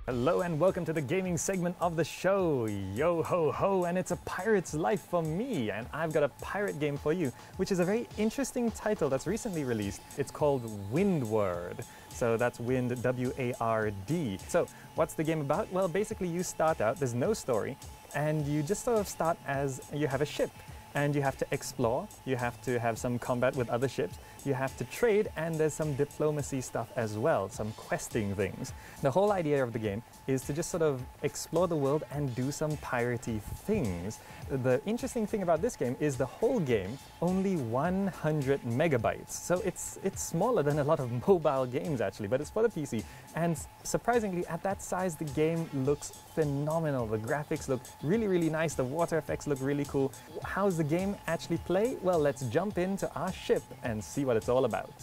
Hello and welcome to the gaming segment of the show. Yo ho ho, and it's a pirate's life for me, and I've got a pirate game for you, which is a very interesting title that's recently released. It's called Windward. So that's wind, W-A-R-D. So what's the game about? Well, basically you start out, there's no story, and you just sort of start as you have a ship. And you have to explore, you have to have some combat with other ships, you have to trade, and there's some diplomacy stuff as well, some questing things. The whole idea of the game is to just sort of explore the world and do some piratey things. The interesting thing about this game is the whole game, only 100 megabytes. So it's smaller than a lot of mobile games actually, but it's for the PC. And surprisingly, at that size, the game looks phenomenal. The graphics look really, really nice, the water effects look really cool. How's the game actually play? Well, let's jump into our ship and see what it's all about.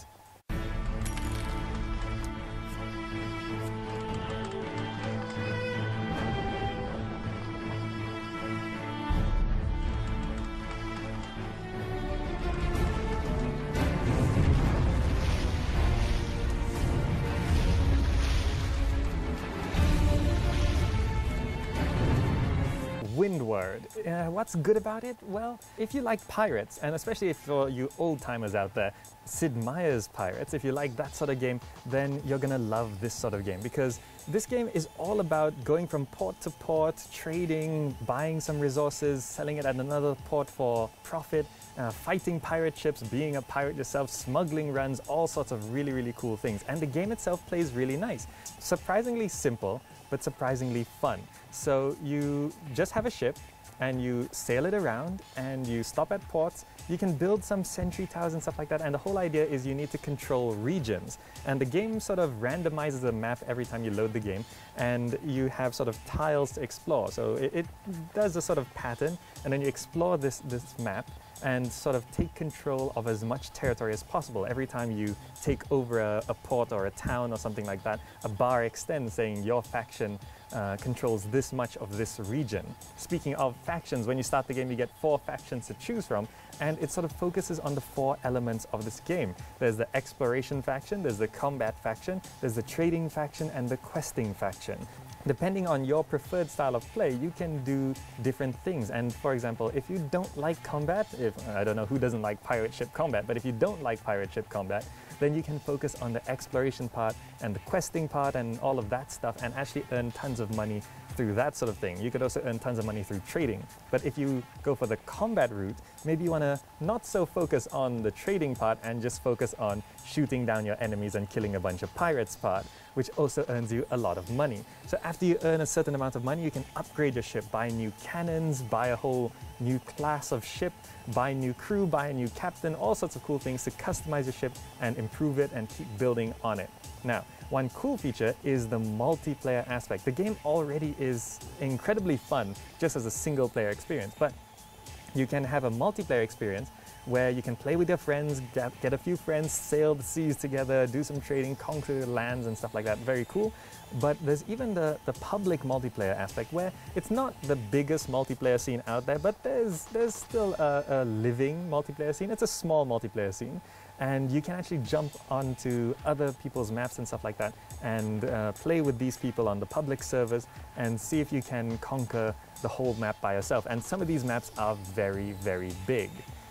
Windward. What's good about it? Well, if you like pirates, and especially if for you old-timers out there, Sid Meier's Pirates, if you like that sort of game, then you're gonna love this sort of game, because this game is all about going from port to port, trading, buying some resources, selling it at another port for profit, fighting pirate ships, being a pirate yourself, smuggling runs, all sorts of really, really cool things. And the game itself plays really nice. Surprisingly simple, but surprisingly fun. So you just have a ship and you sail it around and you stop at ports. You can build some sentry towers and stuff like that, and the whole idea is you need to control regions. And the game sort of randomizes the map every time you load the game, and you have sort of tiles to explore. So it does a sort of pattern, and then you explore this map and sort of take control of as much territory as possible. Every time you take over a port or a town or something like that, a bar extends saying your faction controls this much of this region. Speaking of factions, when you start the game you get 4 factions to choose from, and it sort of focuses on the 4 elements of this game. There's the exploration faction, there's the combat faction, there's the trading faction, and the questing faction. Depending on your preferred style of play, you can do different things. And for example, if you don't like combat, I don't know who doesn't like pirate ship combat, but if you don't like pirate ship combat, then you can focus on the exploration part and the questing part and all of that stuff, and actually earn tons of money through that sort of thing. You could also earn tons of money through trading. But if you go for the combat route, maybe you want to not so focus on the trading part and just focus on shooting down your enemies and killing a bunch of pirates part, which also earns you a lot of money. So after you earn a certain amount of money, you can upgrade your ship, buy new cannons, buy a whole new class of ship, buy new crew, buy a new captain, all sorts of cool things to customize your ship and improve it and keep building on it. Now, one cool feature is the multiplayer aspect. The game already is incredibly fun just as a single player experience, but you can have a multiplayer experience where you can play with your friends, get a few friends, sail the seas together, do some trading, conquer lands and stuff like that. Very cool. But there's even the public multiplayer aspect, where it's not the biggest multiplayer scene out there, but there's still a living multiplayer scene. It's a small multiplayer scene, and you can actually jump onto other people's maps and stuff like that and play with these people on the public servers and see if you can conquer the whole map by yourself. And some of these maps are very, very big.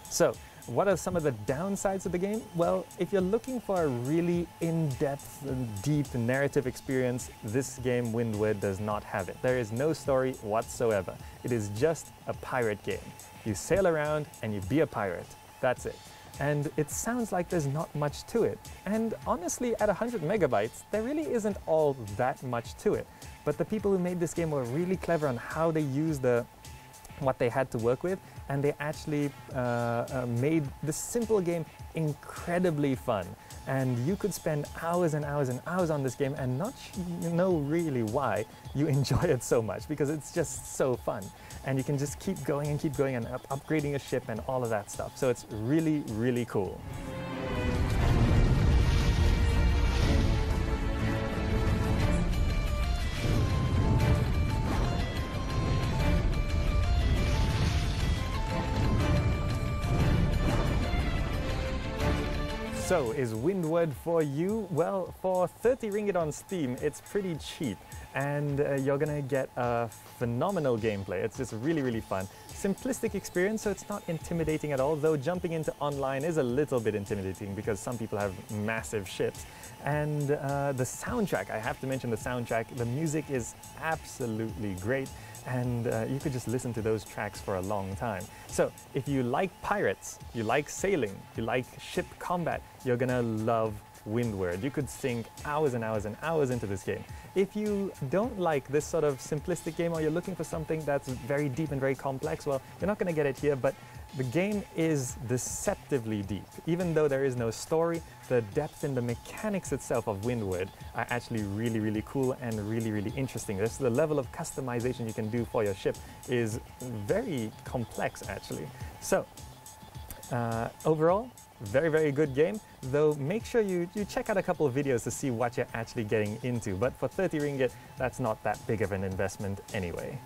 So, what are some of the downsides of the game? Well, if you're looking for a really in-depth and deep narrative experience, this game, Windward, does not have it. There is no story whatsoever. It is just a pirate game. You sail around and you be a pirate. That's it. And it sounds like there's not much to it. And honestly, at 100 megabytes, there really isn't all that much to it. But the people who made this game were really clever on how they used what they had to work with, and they actually made this simple game incredibly fun. And you could spend hours and hours and hours on this game and not know really why you enjoy it so much, because it's just so fun. And you can just keep going and upgrading a ship and all of that stuff. So it's really, really cool. So, is Windward for you? Well, for 30 ringgit on Steam, it's pretty cheap. and you're gonna get a phenomenal gameplay. It's just really, really fun. Simplistic experience, so it's not intimidating at all, though jumping into online is a little bit intimidating because some people have massive ships. And the soundtrack, I have to mention the soundtrack. The music is absolutely great, and you could just listen to those tracks for a long time. So if you like pirates, you like sailing, you like ship combat, you're gonna love Windward. You could sink hours and hours and hours into this game. If you don't like this sort of simplistic game, or you're looking for something that's very deep and very complex, well, you're not going to get it here, but the game is deceptively deep. Even though there is no story, the depth in the mechanics itself of Windward are actually really, really cool and really, really interesting. The level of customization you can do for your ship is very complex, actually. So, overall, very, very good game, though make sure you check out a couple of videos to see what you're actually getting into. But for 30 ringgit, that's not that big of an investment anyway.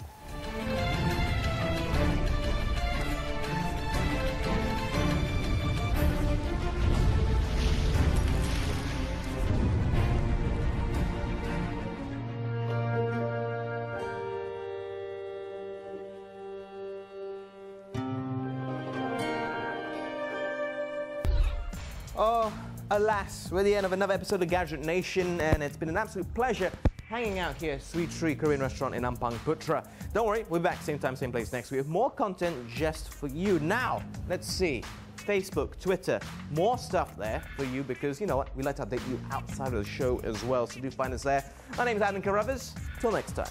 Oh, alas, we're at the end of another episode of Gadget Nation, and it's been an absolute pleasure hanging out here at Sweet Tree Korean Restaurant in Ampang Putra. Don't worry, we're back same time, same place next week with more content just for you. Now, let's see. Facebook, Twitter, more stuff there for you because, you know what, we like to update you outside of the show as well, so do find us there. My name is Adam Carruthers. Till next time.